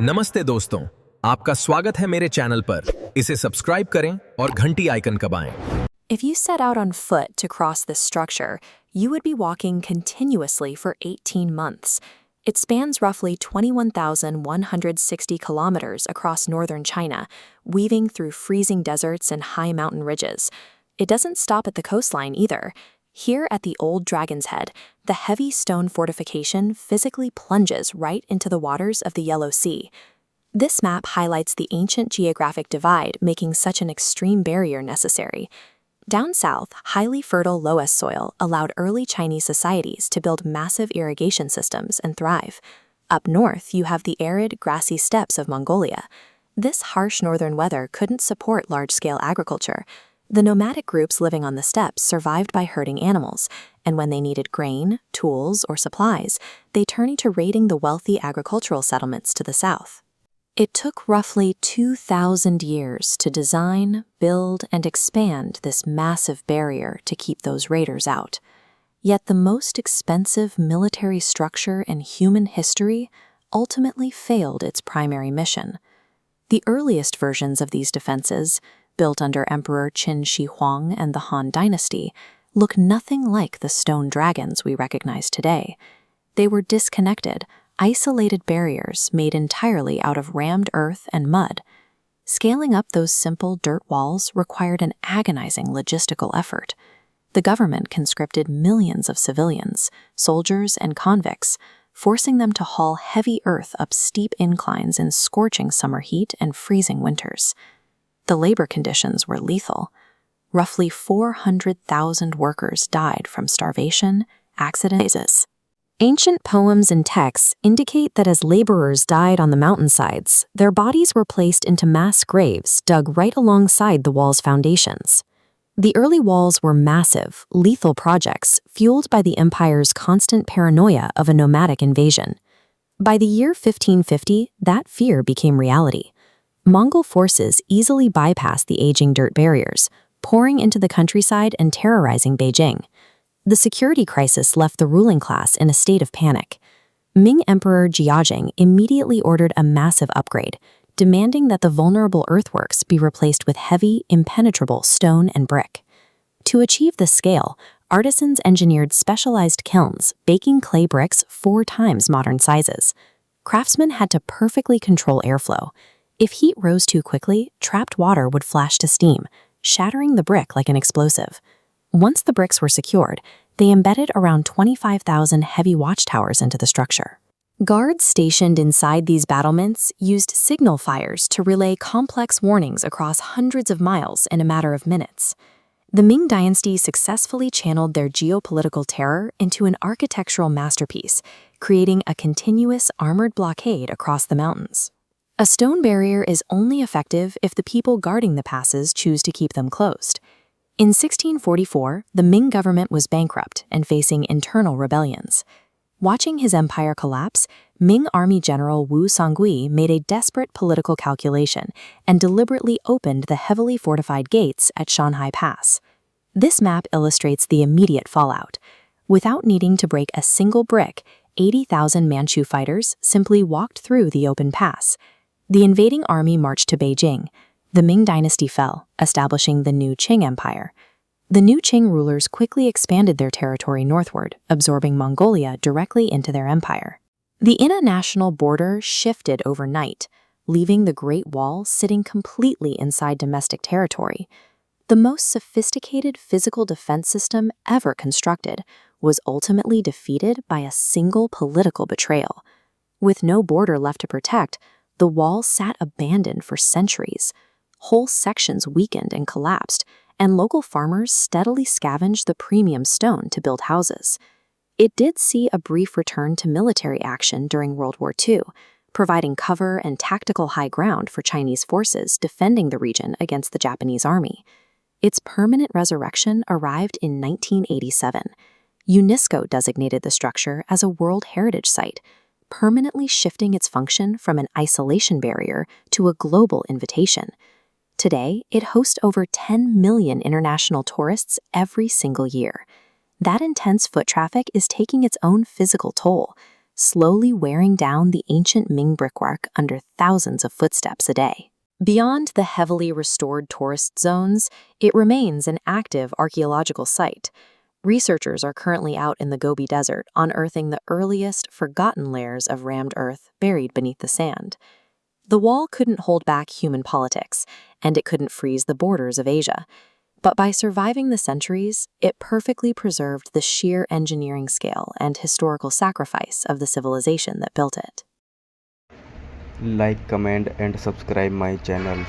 नमस्ते दोस्तों, आपका स्वागत है मेरे चैनल पर। इसे सब्सक्राइब करें और घंटी आइकन दबाएं। If you set out on foot to cross this structure, you would be walking continuously for 18 months. It spans roughly 21,160 kilometers across northern China, weaving through freezing deserts and high mountain ridges. It doesn't stop at the coastline either. Here at the Old Dragon's Head, the heavy stone fortification physically plunges right into the waters of the Yellow Sea. This map highlights the ancient geographic divide, making such an extreme barrier necessary. Down south, highly fertile loess soil allowed early Chinese societies to build massive irrigation systems and thrive. Up north, you have the arid, grassy steppes of Mongolia. This harsh northern weather couldn't support large-scale agriculture. The nomadic groups living on the steppes survived by herding animals, and when they needed grain, tools, or supplies, they turned to raiding the wealthy agricultural settlements to the south. It took roughly 2,000 years to design, build, and expand this massive barrier to keep those raiders out. Yet the most expensive military structure in human history ultimately failed its primary mission. The earliest versions of these defenses, built under Emperor Qin Shi Huang and the Han Dynasty, look nothing like the stone dragons we recognize today. They were disconnected, isolated barriers made entirely out of rammed earth and mud. Scaling up those simple dirt walls required an agonizing logistical effort. The government conscripted millions of civilians, soldiers, and convicts, forcing them to haul heavy earth up steep inclines in scorching summer heat and freezing winters. The labor conditions were lethal. Roughly 400,000 workers died from starvation, accidents. Ancient poems and texts indicate that as laborers died on the mountainsides, their bodies were placed into mass graves dug right alongside the wall's foundations. The early walls were massive, lethal projects fueled by the empire's constant paranoia of a nomadic invasion. By the year 1550, that fear became reality. Mongol forces easily bypassed the aging dirt barriers, pouring into the countryside and terrorizing Beijing. The security crisis left the ruling class in a state of panic. Ming Emperor Jiajing immediately ordered a massive upgrade, demanding that the vulnerable earthworks be replaced with heavy, impenetrable stone and brick. To achieve this scale, artisans engineered specialized kilns, baking clay bricks 4 times modern sizes. Craftsmen had to perfectly control airflow. If heat rose too quickly, trapped water would flash to steam, shattering the brick like an explosive. Once the bricks were secured, they embedded around 25,000 heavy watchtowers into the structure. Guards stationed inside these battlements used signal fires to relay complex warnings across hundreds of miles in a matter of minutes. The Ming Dynasty successfully channeled their geopolitical terror into an architectural masterpiece, creating a continuous armored blockade across the mountains. A stone barrier is only effective if the people guarding the passes choose to keep them closed. In 1644, the Ming government was bankrupt and facing internal rebellions. Watching his empire collapse, Ming Army General Wu Songui made a desperate political calculation and deliberately opened the heavily fortified gates at Shanhai Pass. This map illustrates the immediate fallout. Without needing to break a single brick, 80,000 Manchu fighters simply walked through the open pass. The invading army marched to Beijing. The Ming dynasty fell, establishing the new Qing Empire. The new Qing rulers quickly expanded their territory northward, absorbing Mongolia directly into their empire. The international border shifted overnight, leaving the Great Wall sitting completely inside domestic territory. The most sophisticated physical defense system ever constructed was ultimately defeated by a single political betrayal. With no border left to protect, the wall sat abandoned for centuries. Whole sections weakened and collapsed, and local farmers steadily scavenged the premium stone to build houses. It did see a brief return to military action during World War II, providing cover and tactical high ground for Chinese forces defending the region against the Japanese army. Its permanent resurrection arrived in 1987. UNESCO designated the structure as a World Heritage Site, permanently shifting its function from an isolation barrier to a global invitation. Today, it hosts over 10 million international tourists every single year. That intense foot traffic is taking its own physical toll. slowly wearing down the ancient Ming brickwork under thousands of footsteps a day. Beyond the heavily restored tourist zones, it remains an active archaeological site. Researchers are currently out in the Gobi Desert unearthing the earliest forgotten layers of rammed earth buried beneath the sand. The wall couldn't hold back human politics, and it couldn't freeze the borders of Asia. But by surviving the centuries, it perfectly preserved the sheer engineering scale and historical sacrifice of the civilization that built it. Like, comment and subscribe my channel.